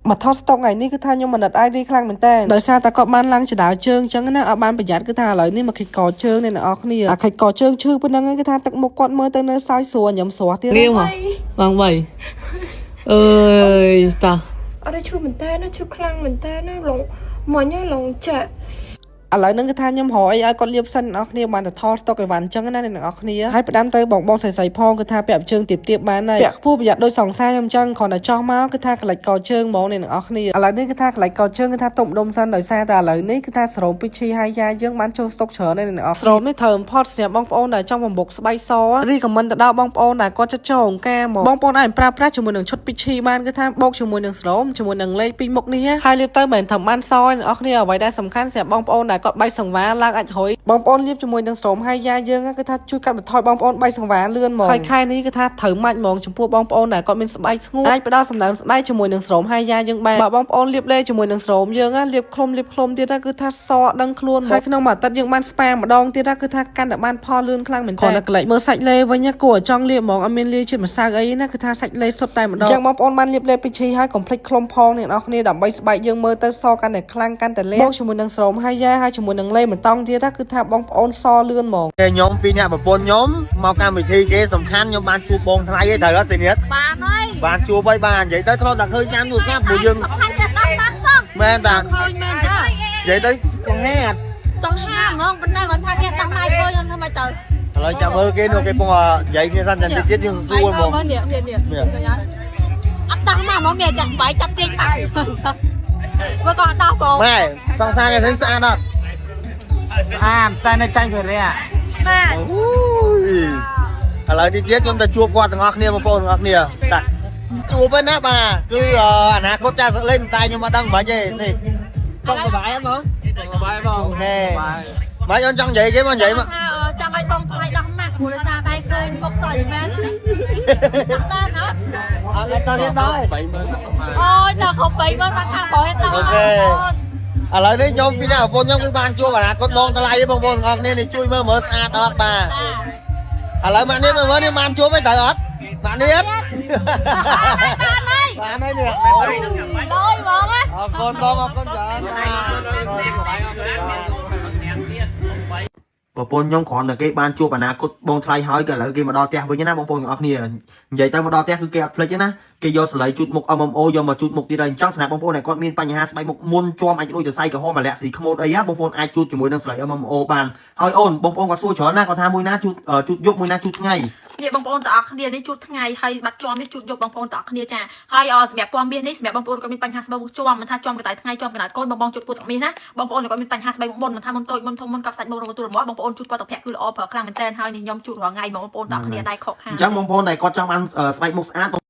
mà thao stock ngày ní cứ tha nhưng mà đặt ID khăn mình tên đời xa ta có ban lăng chỉ đảo trơn chẳng nó ở ban bây giờ cứ tha lại ní mà khi cò trơn này nó kia khi cò trơn chưa bên năng cái tha tặng một con mới tên nó sai sùa nhầm sùa tiếng riêng mà vâng vậy ơi ta ở đây chưa mình tên nó chưa khăn mình tên nó lòng mà nhớ lòng trẻ lại nâng cái tha nhầm hỏi ai con liệp xanh ở kia mà thao stock cái ván chẳng cái này nó kia hai đám tới bong bong xài phong cái tha bẹp trơn tiệp tiệp bán này bẹp phu bây giờ đôi sòng sai trong chân còn là cho máu cái tha cái lạch cò trơn món này nó kia lại ní cái tha cái lạch cò trơn cái tha tụng đông xanh đời xa ta lại ní cái tha sầu pichi hai da dương bán châu stock chở này nó sầu mấy thờm pot xẹp bong bong này trong vòng bột bay so ri cầm mình đào bong bong này con chất trồng ca một bong bong này pra cho mình đường chốt pichi ban cái tha bốc cho mình đường sầu cho mình đường lấy pin mộc ní hai liệp tới mình thầm ăn soi nó kia vậy đây sầm khăn xẹp bong bong này còn bay sòng vá lang ảnh hồi bong bong liệp cho mình đường sầu hai da dương cái tha chui cặp thoi bong bong bay sòng vá lươn mỏ khai ní cái tha thử mạnh mỏng chấm pua bong bong này còn mình bay ngu aiไปได้สำนักbay cho mình đường sầu hai da dương bayบองบองliệp lên cho mình đường sầu dương á liệpคลมที่นั่นคือท่าซอดังคล้วนให้ขนมมาตัดยังบ้านสปามาดองที่นั่นคือท่ากันแต่บ้านพ่อเลื่อนคลั่งเหมือนกันก่อนเลยเมื่อใส่เลยไว้เนี่ยกัวจ้องเรียบมองอเมริกามาซาไอ้นั่นคือท่าใส่เลยสดแต่มาดองยังบองบองบ้านเรียบเลยไปชี้ให้ของพลิกคลมพองเนี่ยเอาเนี่ยดับใบใบยังเมื่อตัดซอกันแต่คลั่งกันแต่เล่บองcho mình đường sầu hai daให้cho mình đườngเลยเหมือนต้องที่นั่นคือท่าบองบองซอเลื่อนมองnhóm ពីអ្នកប្រពន្ធខ្ញុំមកកម្មវិធីគេសំខាន់ខ្ញុំបានជួបបងថ្លៃឯងត្រូវអត់សេនីតបានហើយបានជួបហើយបាននិយាយទៅធ្លាប់តែឃើញញ៉ាំនោះណាព្រោះយើងសំខាន់ចិត្តដល់បានសោះមែនតាឃើញមែនតានិយាយទៅសង្ហេតសង្ហាហ្មងប៉ុន្តែគាត់ថាគេដល់ម៉ៃឃើញខ្ញុំធ្វើម៉េចទៅឥឡូវចាំមើលគេនោះគេពងនិយាយគ្នាសិនចាំទៀតយើងសួរហ្មងនេះអត់ដល់មកហ្មងមានចាក់បាយចាប់ទាញបាក់មើលក៏អត់ដល់បងម៉ែសង្សារគេឃើញស្អាតអត់ស្អាតតែនៅចាញ់វារះបាទអូយឥឡូវទីទៀតខ្ញុំទៅជួបគាត់ទាំងអស់គ្នាបងប្អូនទាំងអស់គ្នាតាជួបហ្នឹងណាបាទគឺអនាគតចាស់សក់លេងតែខ្ញុំមិនដឹងមិនទេនេះកុំសុបាយអត់បងសុបាយបងហេបាយអូនចង់និយាយគេមកនិយាយមកថាចង់ឲ្យបងថ្លៃដោះម៉ាស់ព្រោះដោយសារតែឃើញមុខសយមែនបានអត់អត់តទៀតដល់អូយដល់គ្រប់3មើលថាបងហេតុដល់អូខេឥឡូវនេះខ្ញុំពីអ្នកប្រពន្ធខ្ញុំគឺបានជួបអនាគតបងថ្លៃបងប្អូនទាំងអស់គ្នានេះជួយមើលស្អាតអត់បាទឥឡូវម៉ាក់នេះមើលនេះបានជួបទេត្រូវអត់ម៉ាក់នេះអត់បានហើយនេះលយហ្មងអរគុណបងអរគុណច្រើនប្រពន្ធខ្ញុំគ្រាន់តែគេបានជួបអនាគតបងថ្លៃហើយក៏ឥឡូវគេមកដល់ផ្ទះវិញណាបងប្អូនទាំងអស់គ្នានិយាយទៅមកដល់ផ្ទះគឺគេអត់ភ្លេចទេណាគេយកសលៃជូតមុខ MMO យកមកជូតមុខទៀតហើយអញ្ចឹងស្រាប់បងប្អូនដែលគាត់មានបញ្ហាស្បែកមុខមុនជាប់អាចដូចទៅសៃក្រហមអាលាក់ស៊ីខ្មោចអីណាបងប្អូនអាចជូតជាមួយនឹងសលៃ MMO បានហើយអូនបងប្អូនគាត់សួរច្រើនណាគាត់ថាមួយណាជូតយប់មួយណាជូតថ្ងៃនេះបងប្អូនទាំងអស់គ្នានេះជូតថ្ងៃហើយបាត់ជាប់នេះជូតយប់បងប្អូនទាំងអស់គ្នាចាហើយសម្រាប់ពណ៌មាសនេះសម្រាប់បងប្អូនគាត់មានបញ្ហាស្បែកមុខជាប់មិនថាជាប់កន្លែងថ្ងៃជាប់កន្លែងកូនបងជូតពូទាំងមាសណាបងប្អូនគាត់មានបញ្ហាស្បែកមុខមុនមិនថាមុនតូចមុនធំមុនកប់សាច់មុខរងទូរបស់បងប្អូនជូតពណ៌ទឹកប្រាក់គឺល្អប្រើខ្លាំងមែនតើហើយនេះខ្ញុំជូតរាល់ថ្ងៃបងប្អូនទាំងអស់គ្នាដៃខកខានអញ្ចឹងបងប្អូនដែលគាត់ចង់បានស្បែកមុខស្អាត